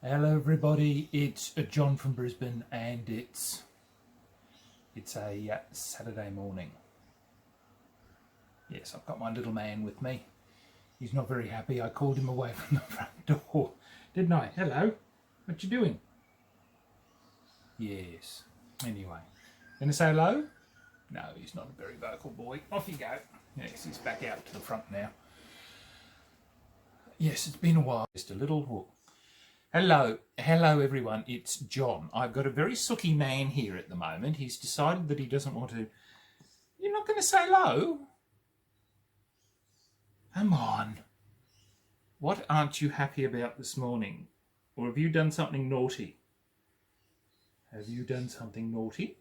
Hello everybody, it's John from Brisbane and it's a Saturday morning. Yes, I've got my little man with me. He's not very happy. I called him away from the front door, didn't I? Hello, what you doing? Yes, anyway. Gonna say hello? No, he's not a very vocal boy. Off you go. Yes, he's back out to the front now. Yes, it's been a while. Just a little walk. Hello everyone, it's John. I've got a very sooky man here at the moment. He's decided that he doesn't want to... You're not going to say hello? Come on. What aren't you happy about this morning? Or have you done something naughty? Have you done something naughty?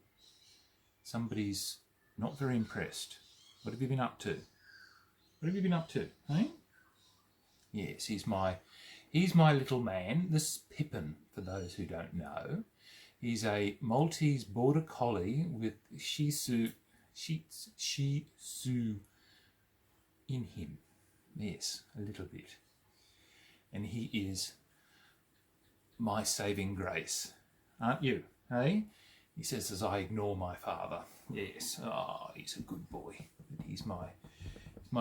Somebody's not very impressed. What have you been up to? What have you been up to, eh? Yes, he's my little man. This is Pippin, for those who don't know. He's a Maltese border collie with Shih Tzu in him. Yes, a little bit. And he is my saving grace, aren't you? Eh? He says as I ignore my father. Yes, he's a good boy. But he's my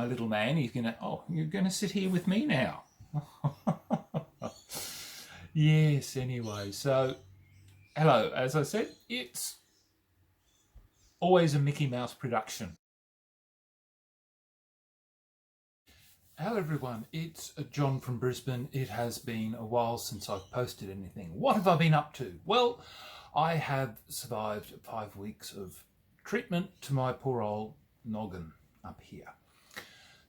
little man. He's gonna, you're gonna sit here with me now. Yes, anyway, so hello, as I said, it's always a Mickey Mouse production. Hello everyone, it's John from Brisbane. It has been a while since I've posted anything. What have I been up to? Well, I have survived 5 weeks of treatment to my poor old noggin up here.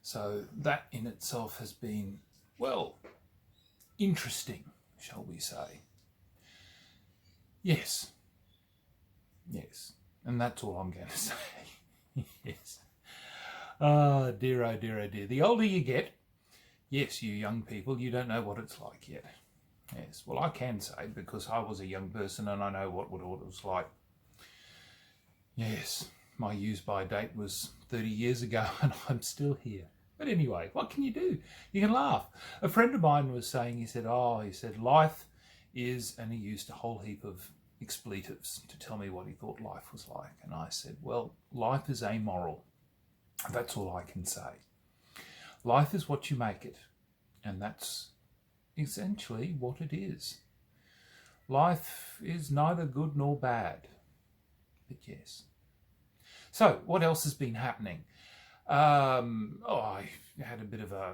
So that in itself has been, well, interesting, shall we say. Yes, and that's all I'm going to say. Yes. Oh dear, oh dear, oh dear. The older you get, yes, you young people, you don't know what it's like yet. Yes, well, I can say because I was a young person and I know what it was like. Yes, my use-by date was 30 years ago and I'm still here. But anyway, what can you do? You can laugh. A friend of mine was saying, he said, life is, and he used a whole heap of expletives to tell me what he thought life was like. And I said, well, life is amoral. That's all I can say. Life is what you make it. And that's essentially what it is. Life is neither good nor bad. But yes. So, what else has been happening? I had a bit of a,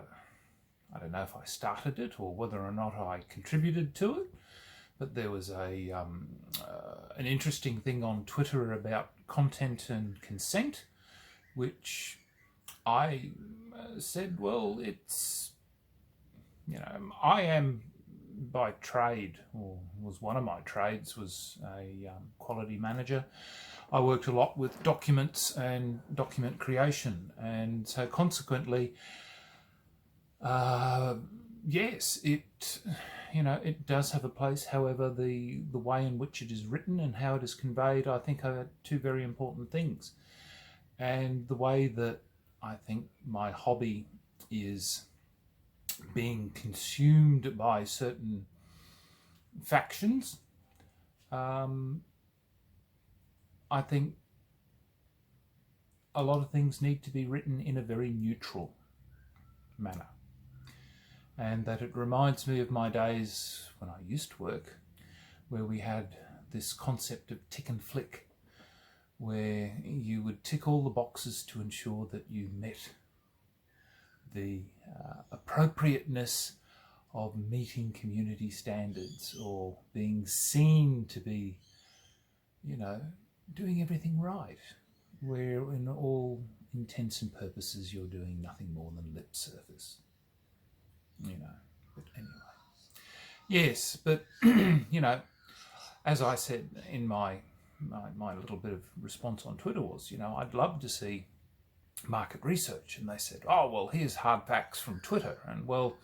I don't know if I started it or whether or not I contributed to it, but there was an interesting thing on Twitter about content and consent, which I said, well, it's, I am by trade, or was one of my trades, was a quality manager. I worked a lot with documents and document creation, and so consequently, yes, it does have a place. However, the way in which it is written and how it is conveyed, I think, are two very important things. And the way that I think my hobby is being consumed by certain factions, I think a lot of things need to be written in a very neutral manner. And that it reminds me of my days when I used to work, where we had this concept of tick and flick, where you would tick all the boxes to ensure that you met the appropriateness of meeting community standards or being seen to be, doing everything right, where in all intents and purposes you're doing nothing more than lip service. But anyway. Yes, but, as I said in my little bit of response on Twitter was, I'd love to see market research. And they said, oh, well, here's hard facts from Twitter. And well,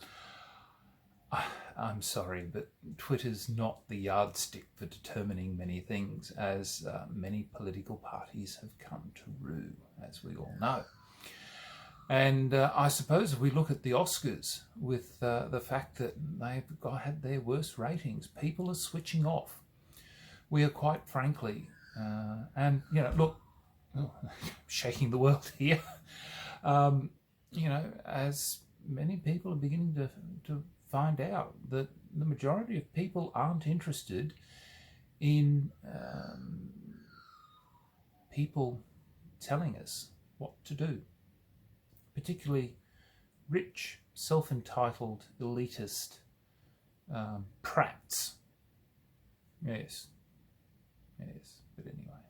I'm sorry, but Twitter's not the yardstick for determining many things, as many political parties have come to rue, as we all know. And I suppose if we look at the Oscars with the fact that had their worst ratings, people are switching off. We are quite frankly, and look, shaking the world here. As many people are beginning to find out that the majority of people aren't interested in people telling us what to do, particularly rich, self-entitled, elitist prats. Yes, but anyway,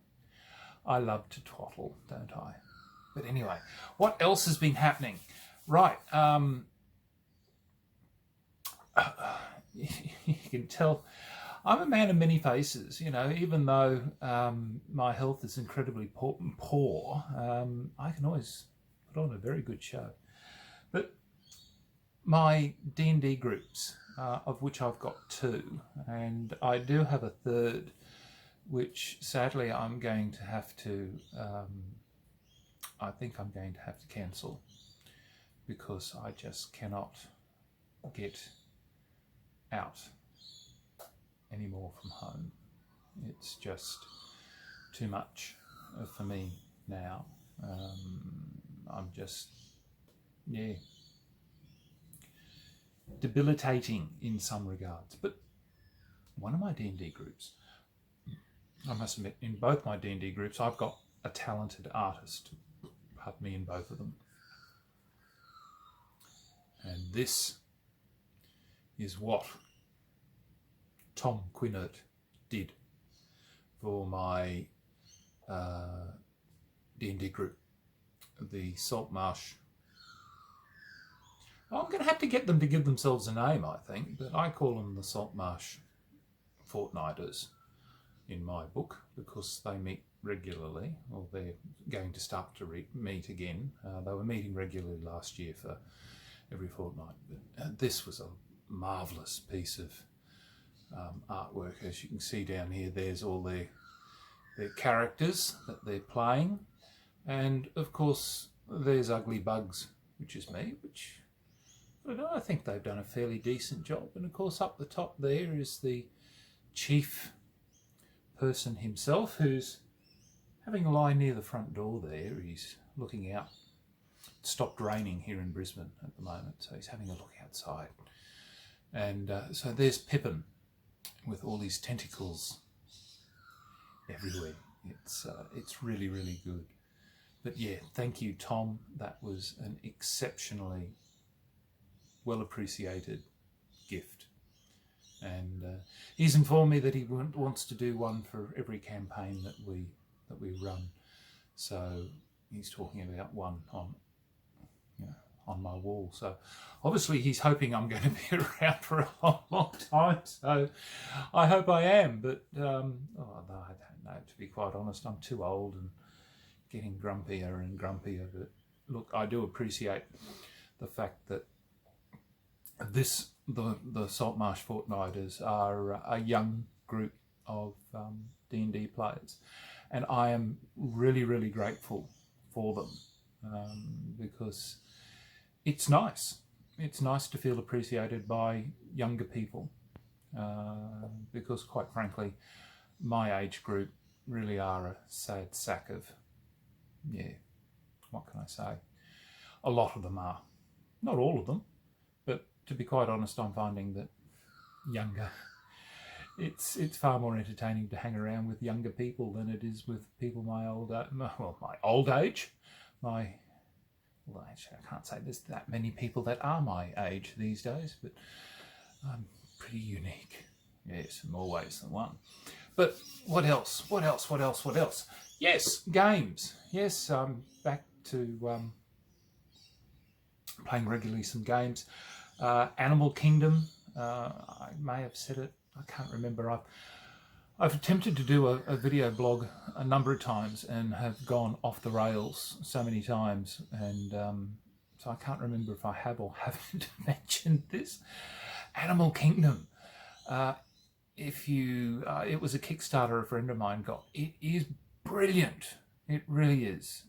I love to twaddle, don't I? But anyway, what else has been happening? Right, you can tell I'm a man of many faces, even though my health is incredibly poor, I can always put on a very good show. But my D&D groups, of which I've got 2, and I do have a third, which sadly I'm going to have to, I think I'm going to have to cancel, because I just cannot get out anymore from home. It's just too much for me now. I'm just, debilitating in some regards. But one of my D&D groups, I must admit, in both my D&D groups, I've got a talented artist, pardon me, in both of them. And this is what Tom Quinnert did for my D&D group, the Saltmarsh. I'm going to have to get them to give themselves a name, I think, but I call them the Saltmarsh Fortnighters in my book, because they meet regularly, or they're going to start to meet again. They were meeting regularly last year for every fortnight. But this was a marvellous piece of artwork. As you can see down here, there's all their characters that they're playing, and of course there's Ugly Bugs, which is me, which I think they've done a fairly decent job. And of course up the top there is the chief person himself, who's having a lie near the front door there. He's looking out. It stopped raining here in Brisbane at the moment, so he's having a look outside. And so there's Pippin with all these tentacles everywhere. It's really, really good. But yeah, thank you, Tom. That was an exceptionally well appreciated gift. And he's informed me that he wants to do one for every campaign that we run. So he's talking about one on my wall. So obviously he's hoping I'm going to be around for a long, long time. So I hope I am. But no, I don't know. To be quite honest, I'm too old and getting grumpier and grumpier. But look, I do appreciate the fact that the Saltmarsh Fortnighters are a young group of D&D players, and I am really, really grateful for them, because it's nice. It's nice to feel appreciated by younger people, because quite frankly, my age group really are a sad sack of, what can I say? A lot of them are. Not all of them, but to be quite honest, I'm finding that younger, it's far more entertaining to hang around with younger people than it is with people my old age. Actually, I can't say there's that many people that are my age these days, but I'm pretty unique. Yes, in more ways than one. But what else? Yes, games. Yes, back to playing regularly some games. Animal Kingdom, I may have said it, I can't remember. I've attempted to do a video blog a number of times and have gone off the rails so many times, and so I can't remember if I have or haven't mentioned this. Animal Kingdom. It was a Kickstarter a friend of mine got. It is brilliant. It really is.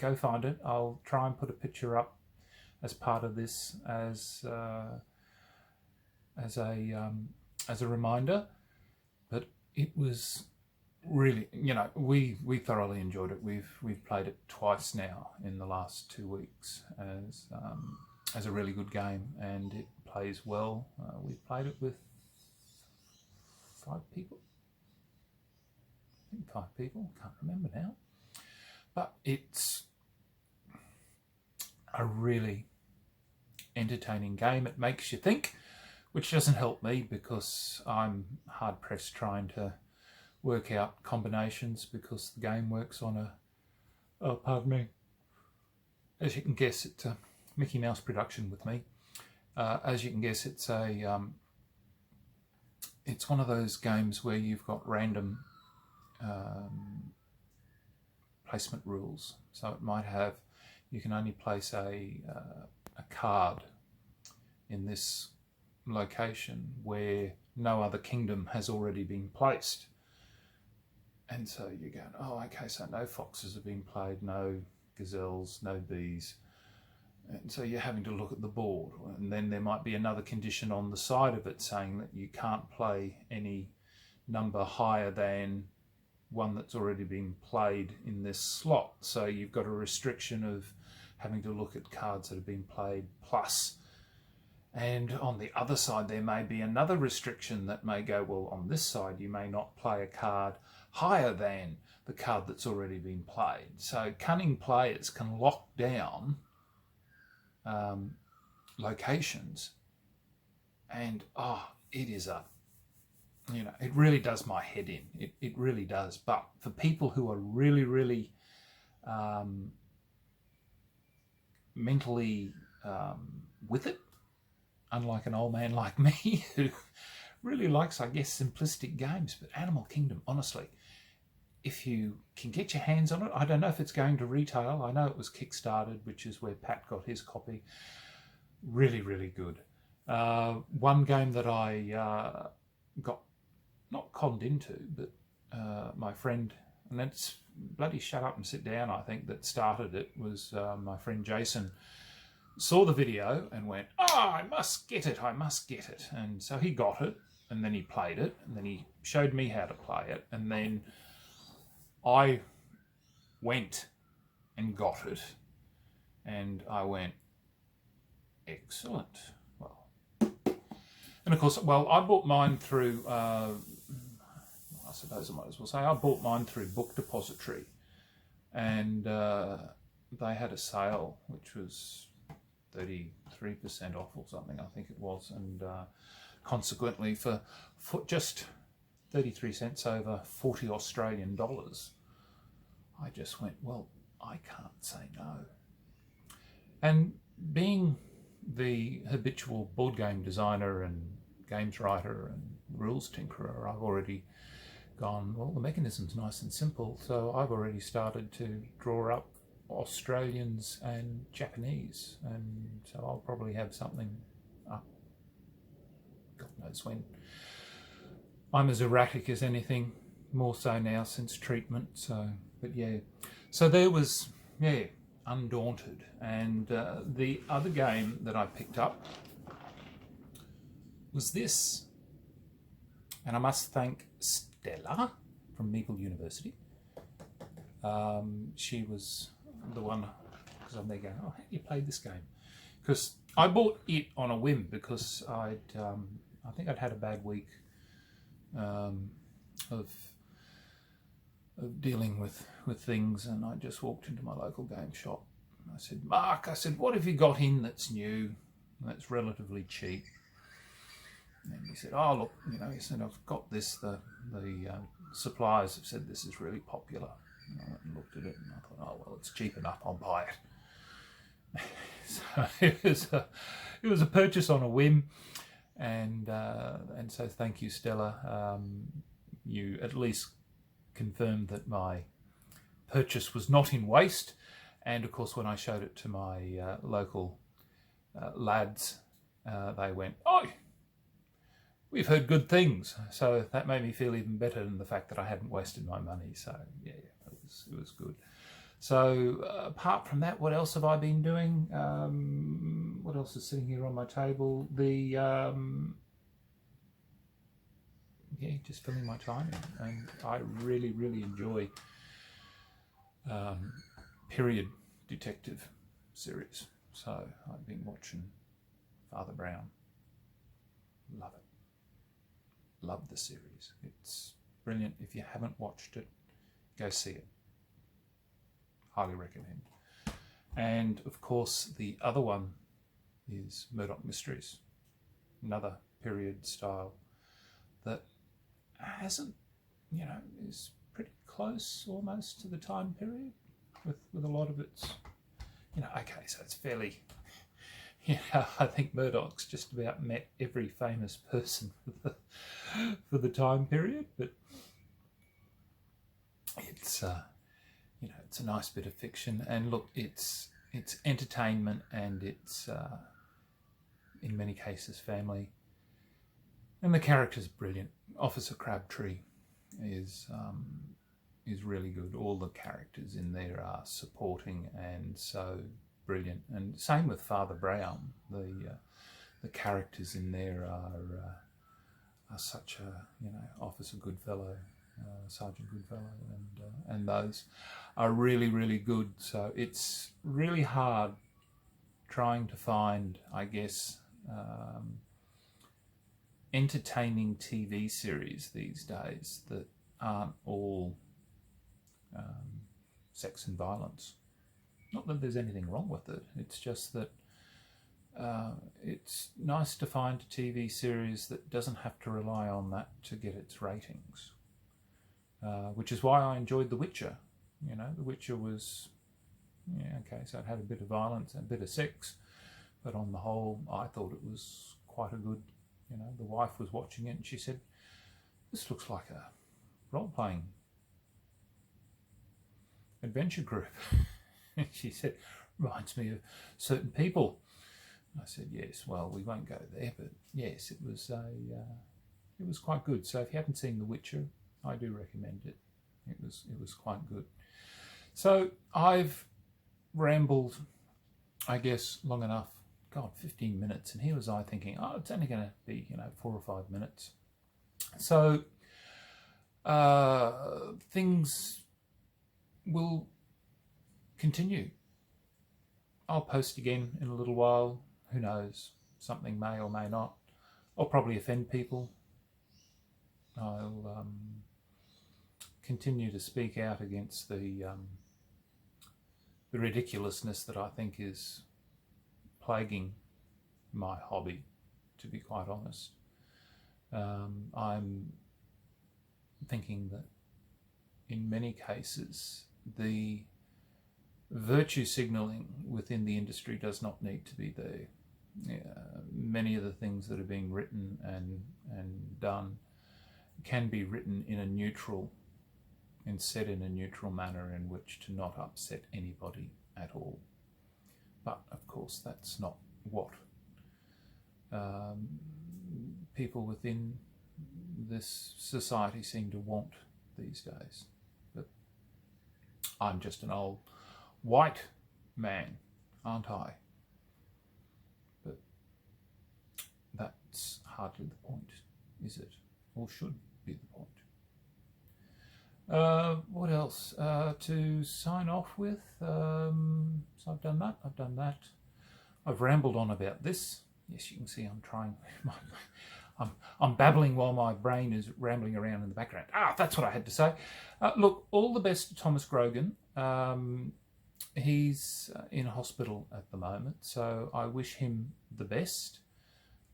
go find it. I'll try and put a picture up as part of this as a reminder. But it was really, you know, we thoroughly enjoyed it. We've played it twice now in the last 2 weeks as a really good game, and it plays well. We've played it with 5 people. I think 5 people. Can't remember now. But it's a really entertaining game. It makes you think, which doesn't help me because I'm hard pressed trying to work out combinations because the game works on a, oh pardon me, as you can guess, it's a Mickey Mouse production with me. As you can guess, it's one of those games where you've got random placement rules. So it might have, you can only place a card in this location where no other kingdom has already been placed. And so you're going, oh, okay, so no foxes have been played, no gazelles, no bees. And so you're having to look at the board. And then there might be another condition on the side of it saying that you can't play any number higher than one that's already been played in this slot. So you've got a restriction of having to look at cards that have been played plus. And on the other side, there may be another restriction that may go, well, on this side, you may not play a card higher than the card that's already been played. So cunning players can lock down locations, and it is a, you know, it really does my head in. It really does. But for people who are really, really mentally with it, unlike an old man like me who really likes, I guess, simplistic games, but Animal Kingdom, honestly, if you can get your hands on it, I don't know if it's going to retail. I know it was kickstarted, which is where Pat got his copy. Really, really good. One game that I got not conned into, but my friend, and that's bloody Shut Up and Sit Down, I think, that started it, was my friend Jason. Saw the video and went, I must get it, I must get it. And so he got it, and then he played it, and then he showed me how to play it, and then I went and got it, and I went, excellent. Well, and of course, well, I bought mine through, I suppose I might as well say, I bought mine through Book Depository, and they had a sale, which was 33% off or something, I think it was, and consequently for just 33 cents over 40 Australian dollars, I just went, well, I can't say no. And being the habitual board game designer and games writer and rules tinkerer, I've already gone, well, the mechanism's nice and simple, so I've already started to draw up Australians and Japanese, and so I'll probably have something up, God knows when. I'm as erratic as anything, more so now since treatment, so, but yeah. So there was, yeah, Undaunted. And the other game that I picked up was this. And I must thank Stella from Meagle University. She was the one, because I'm there going, oh, how do you play this game? Because I bought it on a whim because I think I'd had a bad week of dealing with things, and I just walked into my local game shop. I said, Mark, I said, what have you got in that's new, that's relatively cheap? And he said, oh, look, you know, he said, I've got this, the suppliers have said this is really popular. And I went and looked at it, and I thought, oh, well, it's cheap enough, I'll buy it. So it was a purchase on a whim. And so thank you, Stella. You at least confirmed that my purchase was not in waste. And of course, when I showed it to my local lads, they went, oh, we've heard good things. So that made me feel even better than the fact that I hadn't wasted my money. So yeah, it was good. So apart from that, what else have I been doing? What else is sitting here on my table? Just filling my time in, and I really enjoy period detective series. So I've been watching Father Brown. Love it. Love the series. It's brilliant. If you haven't watched it, go see it. Highly recommend. And of course, the other one is Murdoch Mysteries, another period style that hasn't, is pretty close almost to the time period with a lot of its, okay, so it's fairly, I think Murdoch's just about met every famous person for the time period, but it's, it's a nice bit of fiction. And look, it's entertainment, and it's, in many cases, family. And the character's brilliant. Officer Crabtree is really good. All the characters in there are supporting and so brilliant. And same with Father Brown. The characters in there are such a Officer Goodfellow, Sergeant Goodfellow, and those are really good. So it's really hard trying to find, I guess, entertaining TV series these days that aren't all sex and violence. Not that there's anything wrong with it, it's just that it's nice to find a TV series that doesn't have to rely on that to get its ratings. Which is why I enjoyed The Witcher. The Witcher was, okay, so it had a bit of violence and a bit of sex, but on the whole, I thought it was quite a good, the wife was watching it and she said, this looks like a role-playing adventure group. And she said, reminds me of certain people. And I said, yes, well, we won't go there, but yes, it was quite good. So if you haven't seen The Witcher, I do recommend it. It was quite good. So I've rambled, I guess, long enough. God, 15 minutes. And here was I thinking, oh, it's only going to be, 4 or 5 minutes. So things will continue. I'll post again in a little while. Who knows? Something may or may not. I'll probably offend people. I'll continue to speak out against the ridiculousness that I think is plaguing my hobby, to be quite honest. I'm thinking that in many cases the virtue signalling within the industry does not need to be there. Many of the things that are being written and done can be written in a neutral and said in a neutral manner in which to not upset anybody at all. But of course that's not what people within this society seem to want these days. But I'm just an old white man, aren't I? But that's hardly the point, is it? Or should be the point. What else to sign off with? So I've done that. I've rambled on about this. Yes, you can see I'm trying. I'm babbling while my brain is rambling around in the background. That's what I had to say. Look, all the best to Thomas Grogan. He's in hospital at the moment, so I wish him the best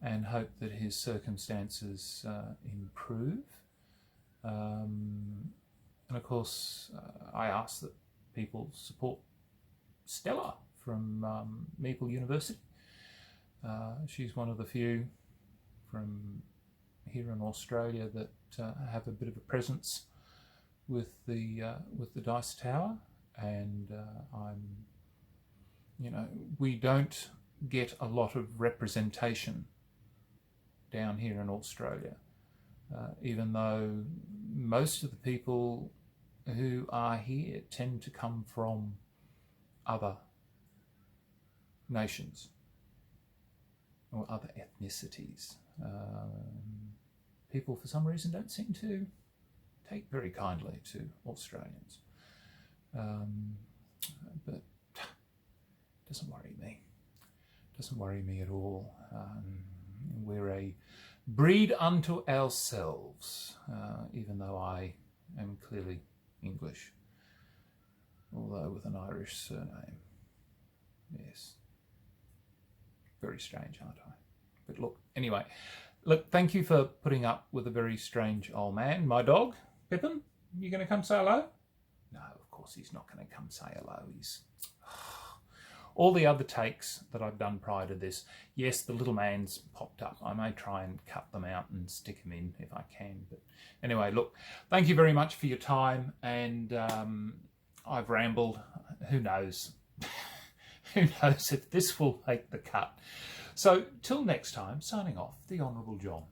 and hope that his circumstances improve. And of course, I ask that people support Stella from Maple University. She's one of the few from here in Australia that have a bit of a presence with the Dice Tower, and we don't get a lot of representation down here in Australia, even though most of the people who are here tend to come from other nations or other ethnicities. People, for some reason, don't seem to take very kindly to Australians. But it doesn't worry me. Doesn't worry me at all. We're a breed unto ourselves, even though I am clearly English, although with an Irish surname. Yes. Very strange, aren't I? But look, anyway, look, thank you for putting up with a very strange old man. My dog, Pippin, you going to come say hello? No, of course he's not going to come say hello. He's... All the other takes that I've done prior to this, yes, the little man's popped up. I may try and cut them out and stick them in if I can. But anyway, look, thank you very much for your time. And I've rambled. Who knows? Who knows if this will make the cut. So till next time, signing off, the Honourable John.